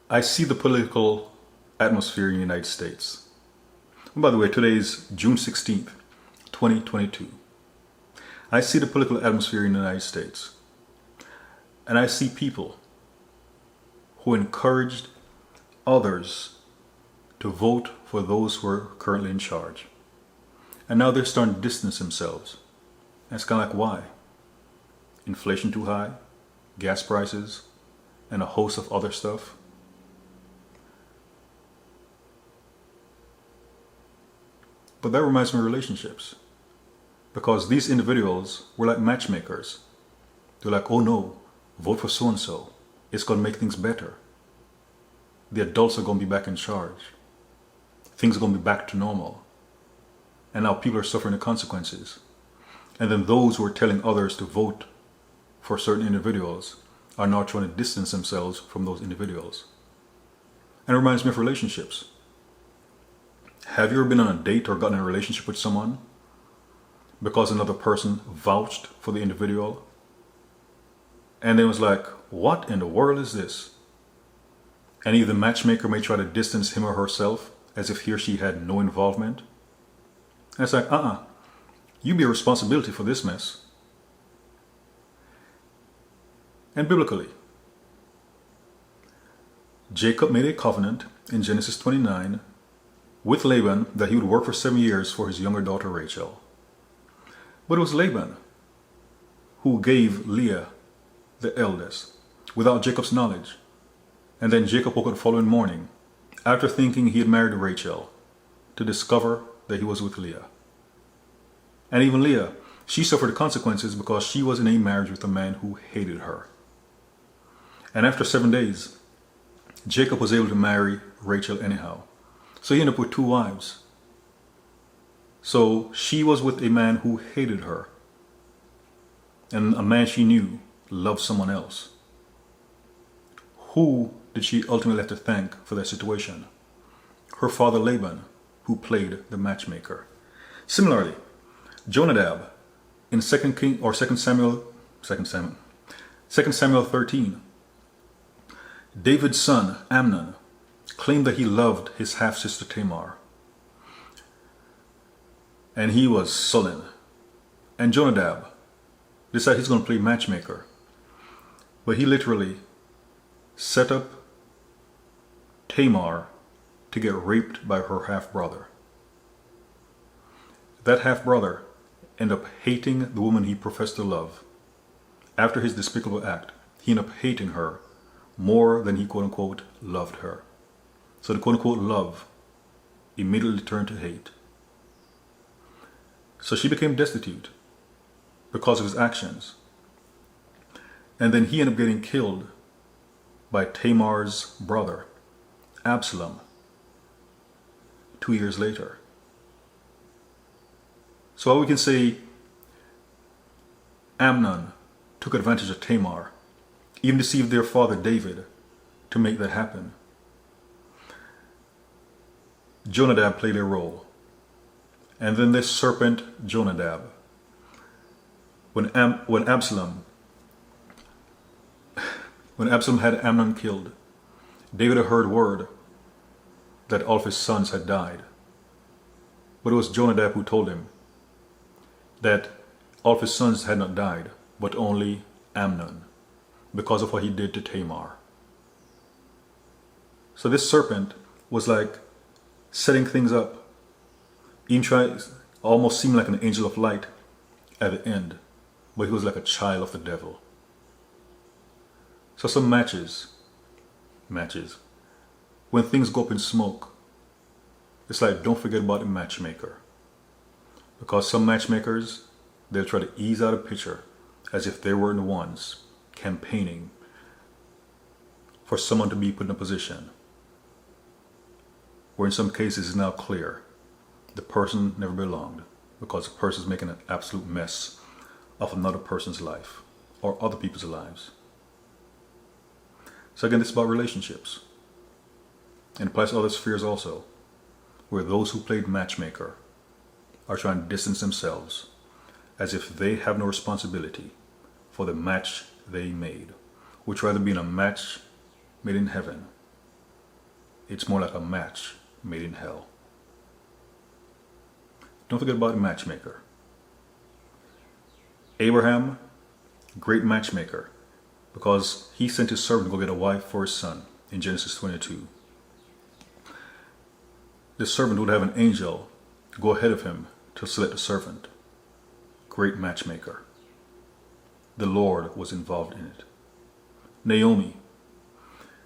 I see the political atmosphere in the United States. And by the way, today is June 16th, 2022. I see the political atmosphere in the United States. And I see people who encouraged others to vote for those who are currently in charge. And now they're starting to distance themselves. And it's kind of like, why? Inflation too high, gas prices, and a host of other stuff. But that reminds me of relationships. Because these individuals were like matchmakers. They're like, oh no, vote for so-and-so. It's going to make things better. The adults are going to be back in charge. Things are going to be back to normal. And now people are suffering the consequences. And then those who are telling others to vote for certain individuals are now trying to distance themselves from those individuals. And it reminds me of relationships. Have you ever been on a date or gotten in a relationship with someone because another person vouched for the individual? And it was like, what in the world is this? And either the matchmaker may try to distance him or herself as if he or she had no involvement. And it's like, you bear responsibility for this mess. And biblically, Jacob made a covenant in Genesis 29 with Laban that he would work for 7 years for his younger daughter Rachel. But it was Laban who gave Leah the eldest without Jacob's knowledge. And then Jacob woke up the following morning after thinking he had married Rachel to discover that he was with Leah. And even Leah, she suffered the consequences because she was in a marriage with a man who hated her. And after 7 days, Jacob was able to marry Rachel anyhow. So he ended up with 2 wives. So she was with a man who hated her. And a man she knew loved someone else. Who did she ultimately have to thank for that situation? Her father Laban, who played the matchmaker. Similarly, Jonadab in 2 Samuel 13, David's son Amnon claimed that he loved his half-sister Tamar. And he was sullen. And Jonadab decided he's going to play matchmaker. But he literally set up Tamar to get raped by her half-brother. That half-brother ended up hating the woman he professed to love. After his despicable act, he ended up hating her more than he quote-unquote loved her. So the quote-unquote love immediately turned to hate. So she became destitute because of his actions. And then he ended up getting killed by Tamar's brother, Absalom, 2 years later. So we can say Amnon took advantage of Tamar, even deceived their father David to make that happen. Jonadab played a role. And then this serpent Jonadab, when Absalom had Amnon killed, David had heard word that all of his sons had died. But it was Jonadab who told him that all of his sons had not died, but only Amnon, because of what he did to Tamar. So this serpent was like setting things up. He almost seemed like an angel of light at the end, but he was like a child of the devil. So some matches, when things go up in smoke, it's like, don't forget about the matchmaker. Because some matchmakers, they'll try to ease out a picture as if they were the ones campaigning for someone to be put in a position where in some cases it's now clear the person never belonged, because the person is making an absolute mess of another person's life or other people's lives. So again, this is about relationships. And it applies to other spheres also, where those who played matchmaker are trying to distance themselves as if they have no responsibility for the match they made, which rather be in a match made in heaven It's more like a match made in hell. Don't forget about the matchmaker. Abraham, great matchmaker, because he sent his servant to go get a wife for his son in Genesis 22. The servant would have an angel go ahead of him to select a servant. Great matchmaker. The Lord was involved in it. Naomi,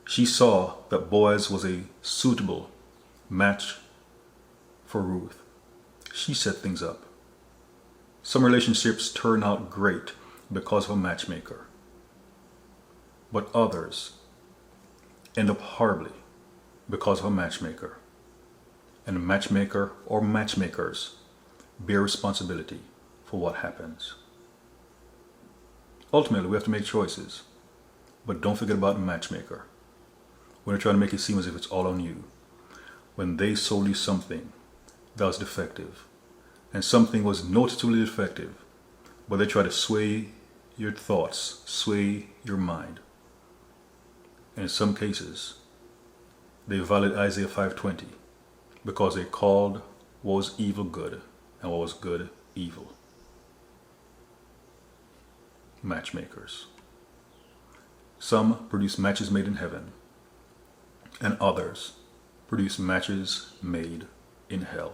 she saw that Boaz was a suitable match for Ruth. She set things up. Some relationships turn out great because of a matchmaker, but others end up horribly because of a matchmaker. And a matchmaker or matchmakers bear responsibility for what happens. Ultimately, we have to make choices, but don't forget about the matchmaker. When they're trying to make it seem as if it's all on you, when they sold you something that was defective, and something was noticeably defective, but they try to sway your thoughts, sway your mind. And in some cases, they violate Isaiah 5:20 because they called what was evil good and what was good evil. Matchmakers. Some produce matches made in heaven, and others produce matches made in hell.